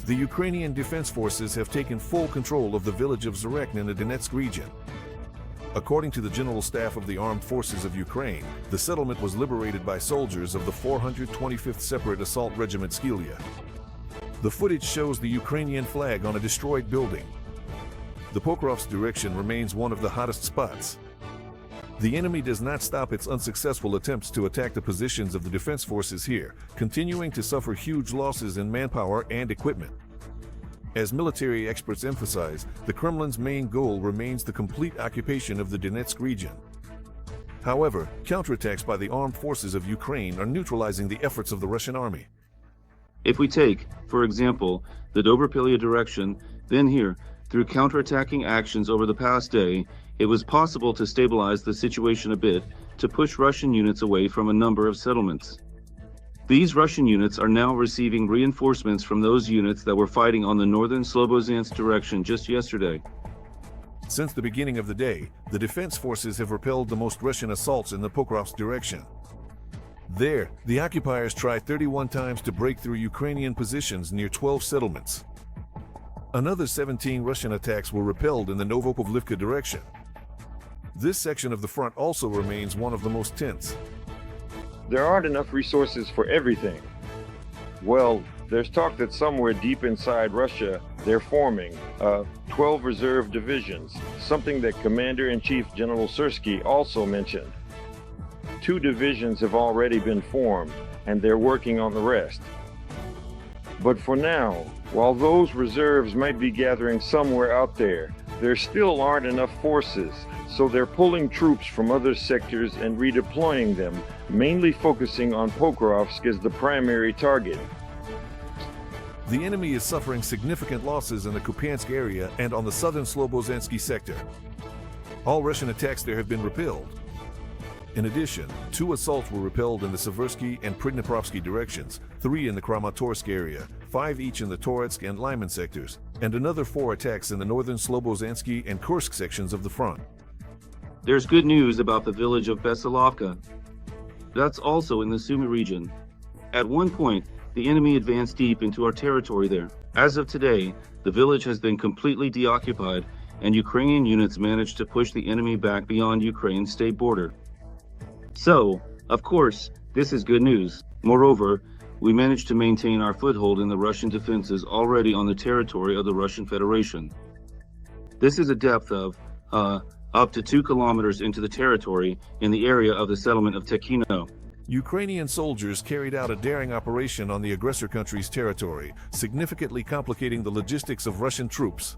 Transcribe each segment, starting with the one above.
the Ukrainian defense forces have taken full control of the village of Zarichne in the Donetsk region. According to the General Staff of the Armed Forces of Ukraine, the settlement was liberated by soldiers of the 425th Separate Assault Regiment Skylia. The footage shows the Ukrainian flag on a destroyed building. The Pokrovsk direction remains one of the hottest spots. The enemy does not stop its unsuccessful attempts to attack the positions of the defense forces here, continuing to suffer huge losses in manpower and equipment. As military experts emphasize, the Kremlin's main goal remains the complete occupation of the Donetsk region. However, counterattacks by the armed forces of Ukraine are neutralizing the efforts of the Russian army. If we take, for example, the Dobropillia direction, then here, through counterattacking actions over the past day, it was possible to stabilize the situation a bit, to push Russian units away from a number of settlements. These Russian units are now receiving reinforcements from those units that were fighting on the northern Slobozhansk direction just yesterday. Since the beginning of the day, the defense forces have repelled the most Russian assaults in the Pokrovsk direction. There, the occupiers tried 31 times to break through Ukrainian positions near 12 settlements. Another 17 Russian attacks were repelled in the Dobropillia direction. This section of the front also remains one of the most tense. There aren't enough resources for everything. Well, there's talk that somewhere deep inside Russia, they're forming 12 reserve divisions, something that Commander-in-Chief General Syrskyi also mentioned. 2 divisions have already been formed, and they're working on the rest. But for now, while those reserves might be gathering somewhere out there still aren't enough forces, so they're pulling troops from other sectors and redeploying them, mainly focusing on Pokrovsk as the primary target. The enemy is suffering significant losses in the Kupiansk area and on the southern Slobozhansky sector. All Russian attacks there have been repelled. In addition, 2 assaults were repelled in the Seversky and Pridniprovsky directions, 3 in the Kramatorsk area, 5 each in the Toretsk and Lyman sectors, and another 4 attacks in the northern Slobozhansky and Kursk sections of the front. There's good news about the village of Bezsalivka. That's also in the Sumy region. At one point, the enemy advanced deep into our territory there. As of today, the village has been completely deoccupied, and Ukrainian units managed to push the enemy back beyond Ukraine's state border. So, of course, this is good news. Moreover, we managed to maintain our foothold in the Russian defenses already on the territory of the Russian Federation. This is a depth of, up to 2 kilometers into the territory in the area of the settlement of Tekino. Ukrainian soldiers carried out a daring operation on the aggressor country's territory, significantly complicating the logistics of Russian troops.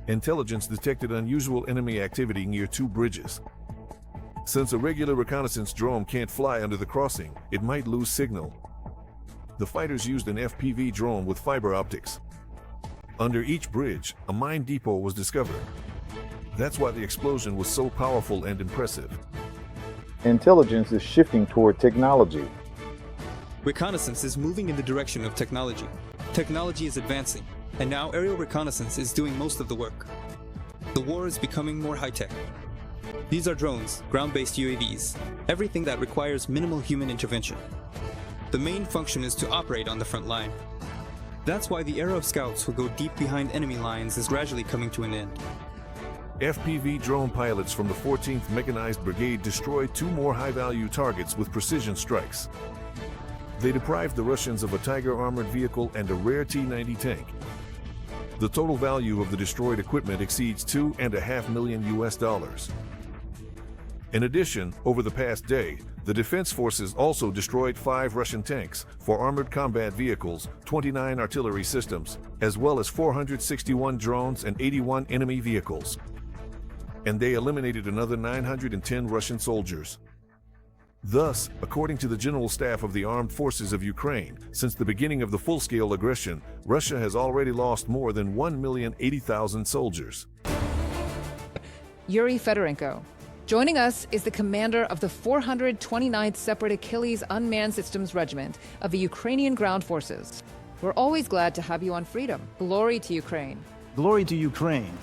Intelligence detected unusual enemy activity near 2 bridges. Since a regular reconnaissance drone can't fly under the crossing, it might lose signal. The fighters used an FPV drone with fiber optics. Under each bridge, a mine depot was discovered. That's why the explosion was so powerful and impressive. Intelligence is shifting toward technology. Reconnaissance is moving in the direction of technology. Technology is advancing, and now aerial reconnaissance is doing most of the work. The war is becoming more high-tech. These are drones, ground-based UAVs, everything that requires minimal human intervention. The main function is to operate on the front line. That's why the era of scouts who go deep behind enemy lines is gradually coming to an end. FPV drone pilots from the 14th Mechanized Brigade destroyed 2 more high-value targets with precision strikes. They deprived the Russians of a Tiger armored vehicle and a rare T-90 tank. The total value of the destroyed equipment exceeds $2.5 million. In addition, over the past day, the defense forces also destroyed 5 Russian tanks, 4 armored combat vehicles, 29 artillery systems, as well as 461 drones and 81 enemy vehicles. And they eliminated another 910 Russian soldiers. Thus, according to the General Staff of the Armed Forces of Ukraine, since the beginning of the full-scale aggression, Russia has already lost more than 1,080,000 soldiers. Yuri Fedorenko. Joining us is the commander of the 429th Separate Achilles Unmanned Systems Regiment of the Ukrainian Ground Forces. We're always glad to have you on Freedom. Glory to Ukraine. Glory to Ukraine.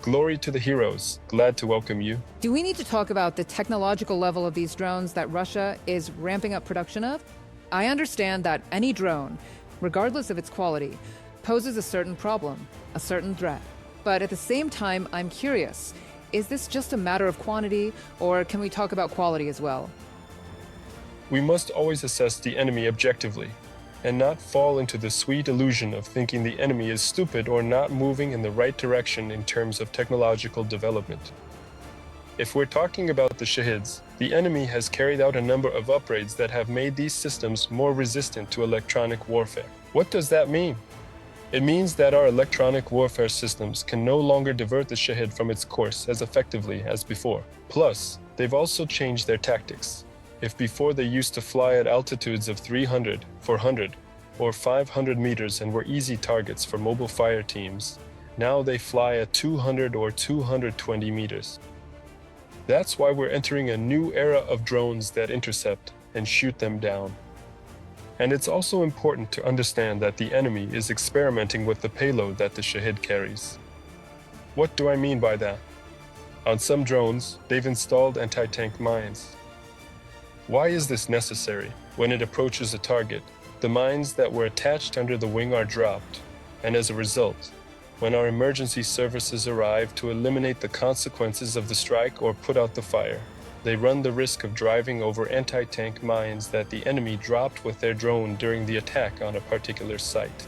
Glory to the heroes. Glad to welcome you. Do we need to talk about the technological level of these drones that Russia is ramping up production of? I understand that any drone regardless of its quality, poses a certain problem, a certain threat. But at the same time, I'm curious, is this just a matter of quantity, or can we talk about quality as well? We must always assess the enemy objectively, and not fall into the sweet illusion of thinking the enemy is stupid or not moving in the right direction in terms of technological development. If we're talking about the Shahids, the enemy has carried out a number of upgrades that have made these systems more resistant to electronic warfare. What does that mean? It means that our electronic warfare systems can no longer divert the Shahid from its course as effectively as before. Plus, they've also changed their tactics. If before they used to fly at altitudes of 300, 400, or 500 meters and were easy targets for mobile fire teams, now they fly at 200 or 220 meters. That's why we're entering a new era of drones that intercept and shoot them down. And it's also important to understand that the enemy is experimenting with the payload that the Shahid carries. What do I mean by that? On some drones, they've installed anti-tank mines. Why is this necessary? When it approaches a target, the mines that were attached under the wing are dropped, and as a result, when our emergency services arrive to eliminate the consequences of the strike or put out the fire, they run the risk of driving over anti-tank mines that the enemy dropped with their drone during the attack on a particular site.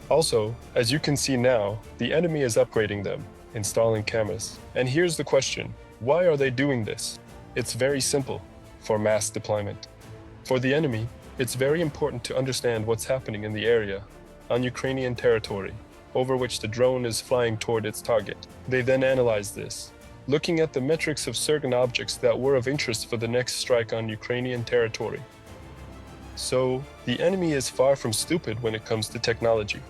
Also, as you can see now, the enemy is upgrading them, installing cameras. And here's the question, why are they doing this? It's very simple, for mass deployment. For the enemy, it's very important to understand what's happening in the area, on Ukrainian territory, over which the drone is flying toward its target. They then analyze this, looking at the metrics of certain objects that were of interest for the next strike on Ukrainian territory. So, the enemy is far from stupid when it comes to technology.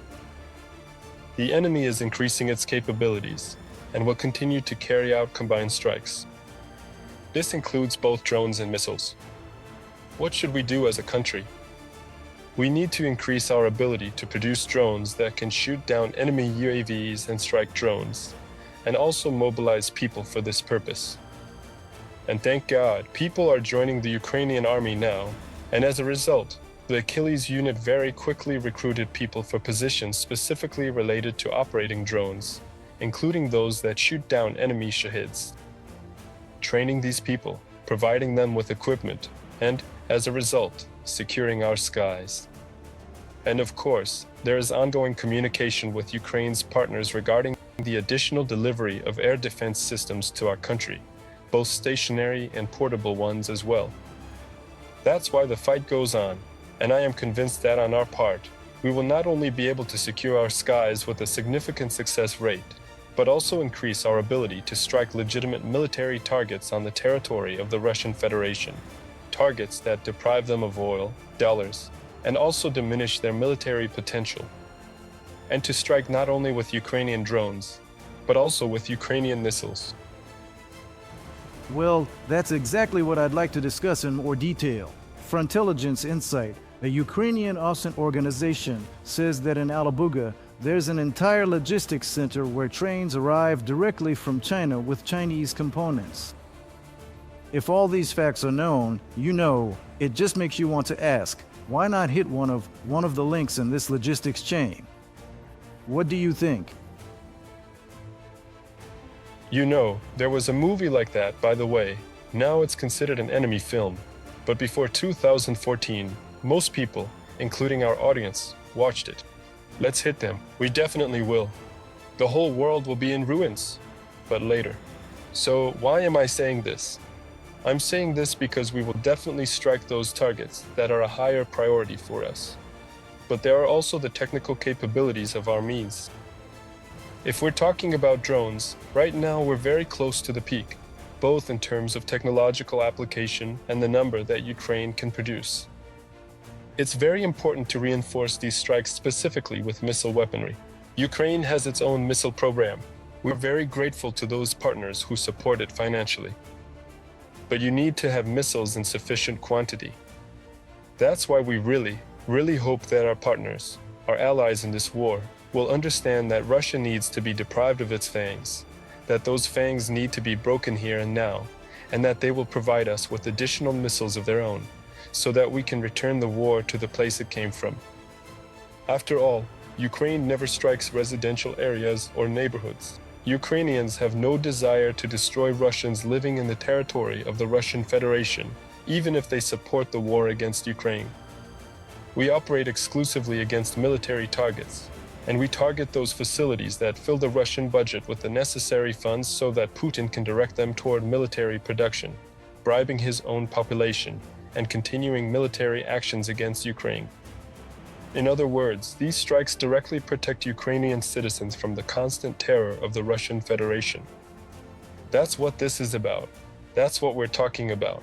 The enemy is increasing its capabilities and will continue to carry out combined strikes. This includes both drones and missiles. What should we do as a country? We need to increase our ability to produce drones that can shoot down enemy UAVs and strike drones, and also mobilize people for this purpose. And thank God, people are joining the Ukrainian army now, and as a result, the Achilles unit very quickly recruited people for positions specifically related to operating drones, including those that shoot down enemy Shahids. Training these people, providing them with equipment, and, as a result, securing our skies. And of course, there is ongoing communication with Ukraine's partners regarding the additional delivery of air defense systems to our country, both stationary and portable ones as well. That's why the fight goes on, and I am convinced that on our part, we will not only be able to secure our skies with a significant success rate, but also increase our ability to strike legitimate military targets on the territory of the Russian Federation, targets that deprive them of oil, dollars, and also diminish their military potential. And to strike not only with Ukrainian drones, but also with Ukrainian missiles. Well, that's exactly what I'd like to discuss in more detail. Frontelligence Insight, a Ukrainian OSINT organization, says that in Alabuga, there's an entire logistics center where trains arrive directly from China with Chinese components. If all these facts are known, you know, it just makes you want to ask, why not hit one of the links in this logistics chain? What do you think? You know, there was a movie like that, by the way. Now it's considered an enemy film. But before 2014, most people, including our audience, watched it. Let's hit them. We definitely will. The whole world will be in ruins. But later. So why am I saying this? I'm saying this because we will definitely strike those targets that are a higher priority for us. But there are also the technical capabilities of our means. If we're talking about drones, right now we're very close to the peak, both in terms of technological application and the number that Ukraine can produce. It's very important to reinforce these strikes specifically with missile weaponry. Ukraine has its own missile program. We're very grateful to those partners who support it financially. But you need to have missiles in sufficient quantity. That's why we really hope that our partners, our allies in this war, will understand that Russia needs to be deprived of its fangs, that those fangs need to be broken here and now, and that they will provide us with additional missiles of their own, so that we can return the war to the place it came from. After all, Ukraine never strikes residential areas or neighborhoods. Ukrainians have no desire to destroy Russians living in the territory of the Russian Federation, even if they support the war against Ukraine. We operate exclusively against military targets, and we target those facilities that fill the Russian budget with the necessary funds so that Putin can direct them toward military production, bribing his own population, and continuing military actions against Ukraine. In other words, these strikes directly protect Ukrainian citizens from the constant terror of the Russian Federation. That's what this is about. That's what we're talking about.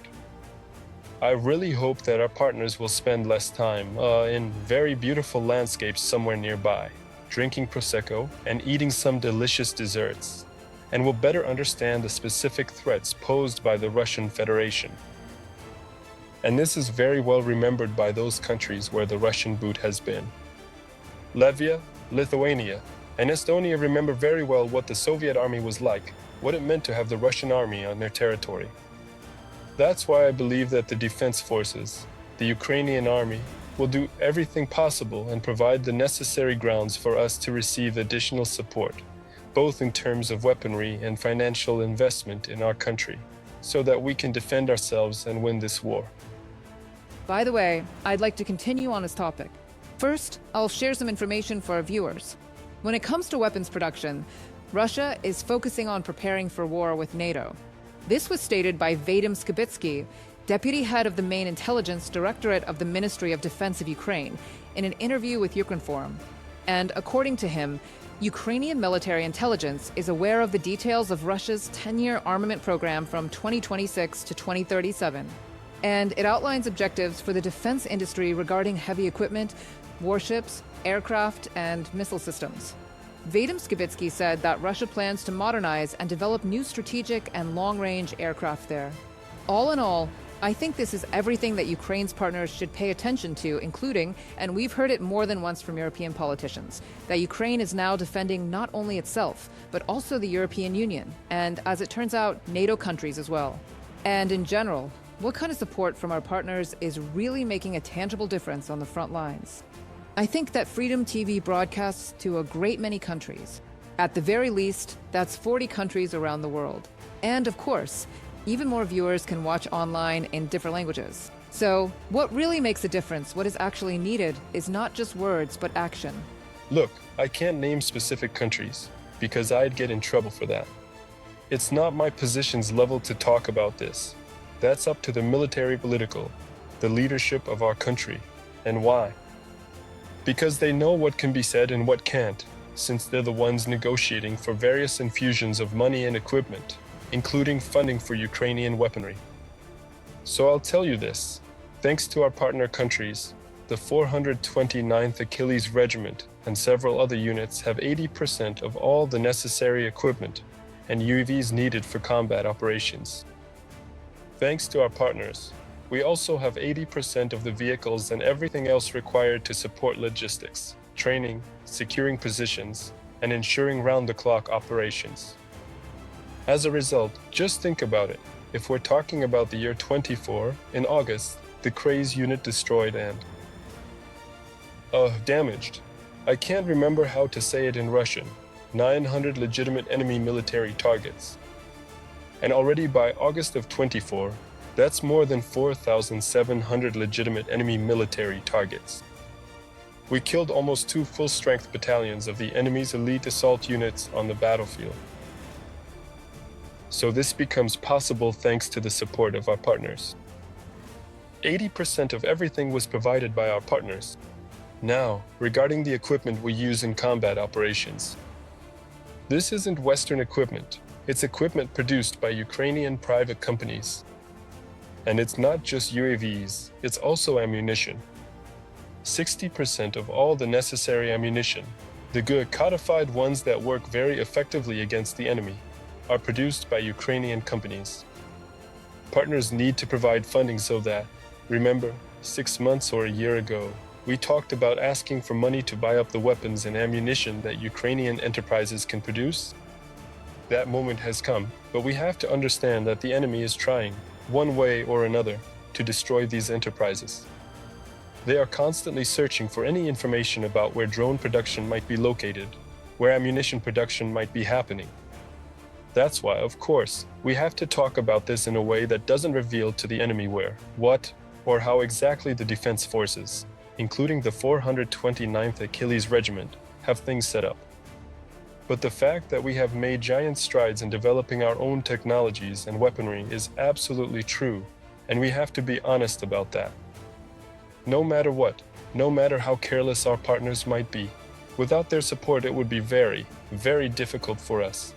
I really hope that our partners will spend less time in very beautiful landscapes somewhere nearby, drinking Prosecco and eating some delicious desserts, and will better understand the specific threats posed by the Russian Federation. And this is very well remembered by those countries where the Russian boot has been. Latvia, Lithuania, and Estonia remember very well what the Soviet army was like, what it meant to have the Russian army on their territory. That's why I believe that the defense forces, the Ukrainian army, will do everything possible and provide the necessary grounds for us to receive additional support, both in terms of weaponry and financial investment in our country, so that we can defend ourselves and win this war. By the way, I'd like to continue on this topic. First, I'll share some information for our viewers. When it comes to weapons production, Russia is focusing on preparing for war with NATO. This was stated by Vadim Skibitsky, deputy head of the main intelligence directorate of the Ministry of Defense of Ukraine, in an interview with Ukrinform. And according to him, Ukrainian military intelligence is aware of the details of Russia's 10-year armament program from 2026 to 2037. And it outlines objectives for the defense industry regarding heavy equipment, warships, aircraft, and missile systems. Vadim Skibitsky said that Russia plans to modernize and develop new strategic and long-range aircraft there. All in all, I think this is everything that Ukraine's partners should pay attention to, including, and we've heard it more than once from European politicians, that Ukraine is now defending not only itself, but also the European Union, and as it turns out, NATO countries as well. And in general, what kind of support from our partners is really making a tangible difference on the front lines? I think that Freedom TV broadcasts to a great many countries. At the very least, that's 40 countries around the world. And of course, even more viewers can watch online in different languages. So, what really makes a difference, what is actually needed, is not just words, but action. Look, I can't name specific countries, because I'd get in trouble for that. It's not my position's level to talk about this. That's up to the military political, the leadership of our country. And why? Because they know what can be said and what can't, since they're the ones negotiating for various infusions of money and equipment, including funding for Ukrainian weaponry. So I'll tell you this, thanks to our partner countries, the 429th Achilles Regiment and several other units have 80% of all the necessary equipment and UAVs needed for combat operations. Thanks to our partners, we also have 80% of the vehicles and everything else required to support logistics, training, securing positions, and ensuring round-the-clock operations. As a result, just think about it. If we're talking about the year 24, in August, the Craze unit destroyed and damaged. I can't remember how to say it in Russian. 900 legitimate enemy military targets. And already by August of 24, that's more than 4,700 legitimate enemy military targets. We killed almost 2 full-strength battalions of the enemy's elite assault units on the battlefield. So this becomes possible thanks to the support of our partners. 80% of everything was provided by our partners. Now, regarding the equipment we use in combat operations. This isn't Western equipment. It's equipment produced by Ukrainian private companies. And it's not just UAVs, it's also ammunition. 60% of all the necessary ammunition, the good codified ones that work very effectively against the enemy, are produced by Ukrainian companies. Partners need to provide funding so that, remember, 6 months or a year ago, we talked about asking for money to buy up the weapons and ammunition that Ukrainian enterprises can produce? That moment has come, but we have to understand that the enemy is trying, one way or another, to destroy these enterprises. They are constantly searching for any information about where drone production might be located, where ammunition production might be happening. That's why, of course, we have to talk about this in a way that doesn't reveal to the enemy where, what, or how exactly the defense forces, including the 429th Achilles Regiment, have things set up. But the fact that we have made giant strides in developing our own technologies and weaponry is absolutely true, and we have to be honest about that. No matter what, no matter how careless our partners might be, without their support it would be very, very difficult for us.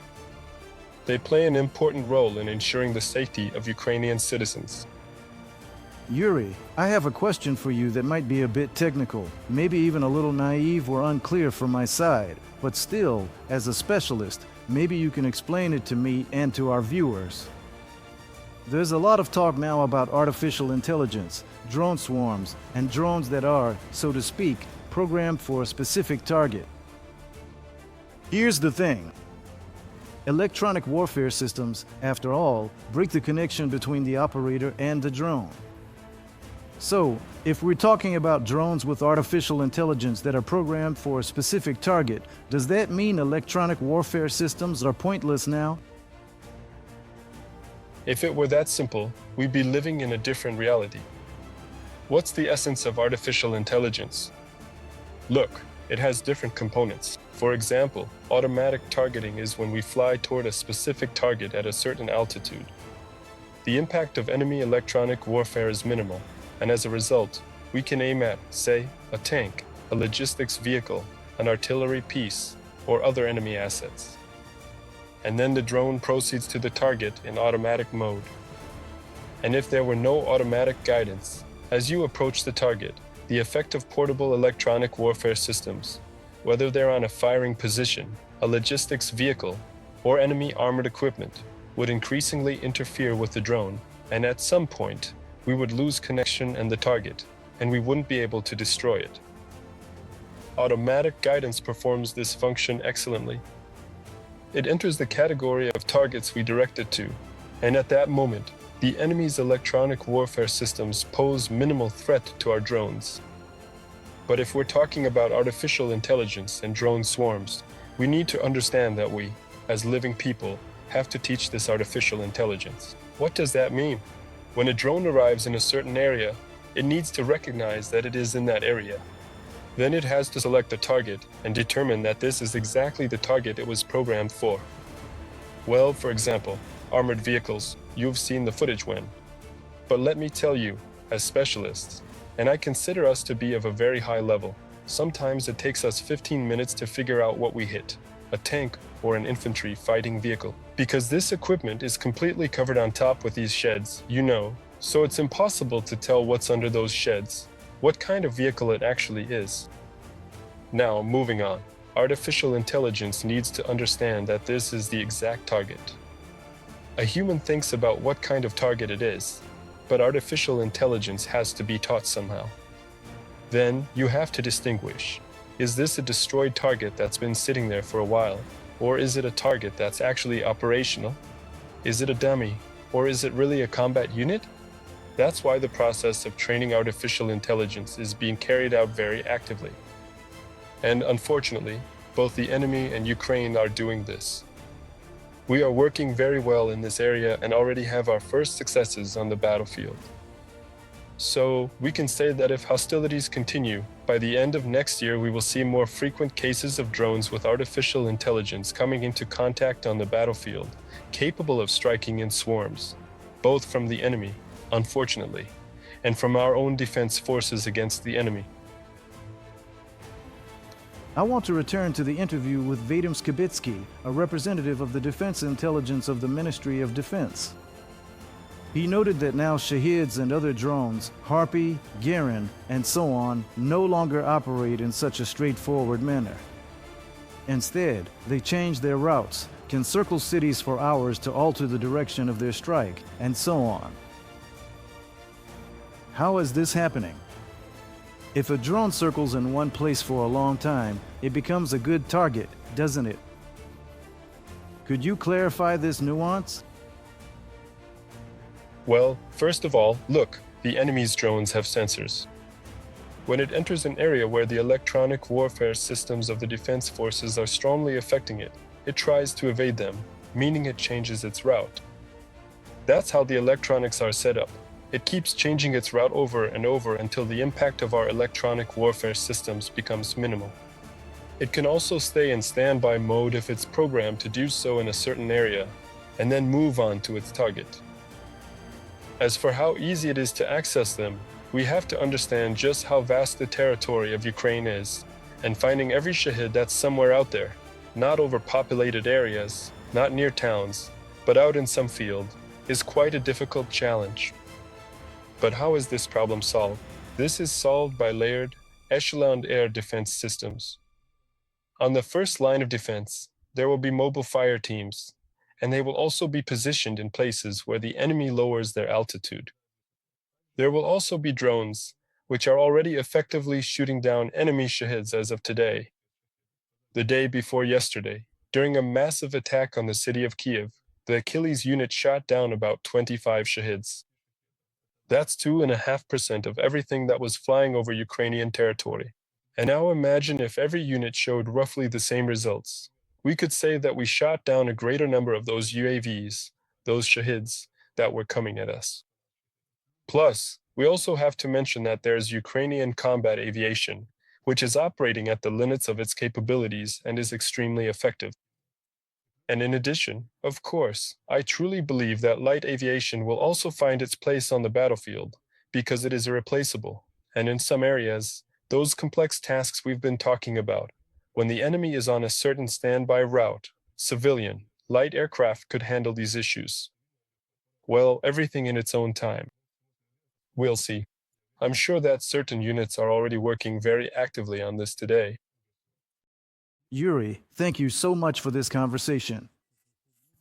They play an important role in ensuring the safety of Ukrainian citizens. Yuri, I have a question for you that might be a bit technical, maybe even a little naive or unclear from my side, but still, as a specialist, maybe you can explain it to me and to our viewers. There's a lot of talk now about artificial intelligence, drone swarms, and drones that are, so to speak, programmed for a specific target. Here's the thing. Electronic warfare systems, after all, break the connection between the operator and the drone. So, if we're talking about drones with artificial intelligence that are programmed for a specific target, does that mean electronic warfare systems are pointless now? If it were that simple, we'd be living in a different reality. What's the essence of artificial intelligence? Look, it has different components. For example, automatic targeting is when we fly toward a specific target at a certain altitude. The impact of enemy electronic warfare is minimal, and as a result, we can aim at, say, a tank, a logistics vehicle, an artillery piece, or other enemy assets. And then the drone proceeds to the target in automatic mode. And if there were no automatic guidance, as you approach the target, the effect of portable electronic warfare systems, whether they're on a firing position, a logistics vehicle, or enemy armored equipment, would increasingly interfere with the drone, and at some point, we would lose connection and the target, and we wouldn't be able to destroy it. Automatic guidance performs this function excellently. It enters the category of targets we direct it to, and at that moment, the enemy's electronic warfare systems pose minimal threat to our drones. But if we're talking about artificial intelligence and drone swarms, we need to understand that we, as living people, have to teach this artificial intelligence. What does that mean? When a drone arrives in a certain area, it needs to recognize that it is in that area. Then it has to select a target and determine that this is exactly the target it was programmed for. Well, for example, armored vehicles, you've seen the footage when. But let me tell you, as specialists, and I consider us to be of a very high level, sometimes it takes us 15 minutes to figure out what we hit, a tank or an infantry fighting vehicle. Because this equipment is completely covered on top with these sheds, so it's impossible to tell what's under those sheds, what kind of vehicle it actually is. Now, moving on, artificial intelligence needs to understand that this is the exact target. A human thinks about what kind of target it is, but artificial intelligence has to be taught somehow. Then, you have to distinguish. Is this a destroyed target that's been sitting there for a while? Or is it a target that's actually operational? Is it a dummy? Or is it really a combat unit? That's why the process of training artificial intelligence is being carried out very actively. And unfortunately, both the enemy and Ukraine are doing this. We are working very well in this area and already have our first successes on the battlefield. So, we can say that if hostilities continue, by the end of next year we will see more frequent cases of drones with artificial intelligence coming into contact on the battlefield, capable of striking in swarms, both from the enemy, unfortunately, and from our own defense forces against the enemy. I want to return to the interview with Vadim Skibitsky, a representative of the Defense Intelligence of the Ministry of Defense. He noted that now Shahids and other drones, Harpy, Garin, and so on, no longer operate in such a straightforward manner. Instead, they change their routes, can circle cities for hours to alter the direction of their strike, and so on. How is this happening? If a drone circles in one place for a long time, it becomes a good target, doesn't it? Could you clarify this nuance? Well, first of all, look, the enemy's drones have sensors. When it enters an area where the electronic warfare systems of the defense forces are strongly affecting it, it tries to evade them, meaning it changes its route. That's how the electronics are set up. It keeps changing its route over and over until the impact of our electronic warfare systems becomes minimal. It can also stay in standby mode if it's programmed to do so in a certain area, and then move on to its target. As for how easy it is to access them, we have to understand just how vast the territory of Ukraine is, and finding every Shahid that's somewhere out there, not overpopulated areas, not near towns, but out in some field, is quite a difficult challenge. But how is this problem solved? This is solved by layered, echeloned air defense systems. On the first line of defense, there will be mobile fire teams, and they will also be positioned in places where the enemy lowers their altitude. There will also be drones, which are already effectively shooting down enemy Shahids as of today. The day before yesterday, during a massive attack on the city of Kiev, the Achilles unit shot down about 25 Shahids. That's 2.5% of everything that was flying over Ukrainian territory. And now imagine if every unit showed roughly the same results. We could say that we shot down a greater number of those UAVs, those Shahids, that were coming at us. Plus, we also have to mention that there's Ukrainian combat aviation, which is operating at the limits of its capabilities and is extremely effective. And in addition, of course, I truly believe that light aviation will also find its place on the battlefield because it is irreplaceable. And in some areas, those complex tasks we've been talking about, when the enemy is on a certain standby route, civilian, light aircraft could handle these issues. Well, everything in its own time. We'll see. I'm sure that certain units are already working very actively on this today. Yuri, thank you so much for this conversation.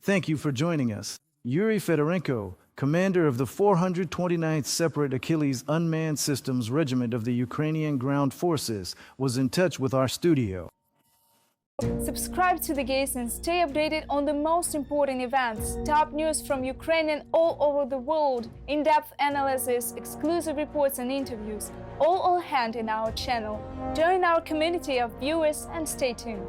Thank you for joining us. Yuri Fedorenko, commander of the 429th Separate Achilles Unmanned Systems Regiment of the Ukrainian Ground Forces, was in touch with our studio. Subscribe to The Gaze and stay updated on the most important events, top news from Ukrainian all over the world, in-depth analysis, exclusive reports and interviews, all on hand in our channel. Join our community of viewers and stay tuned.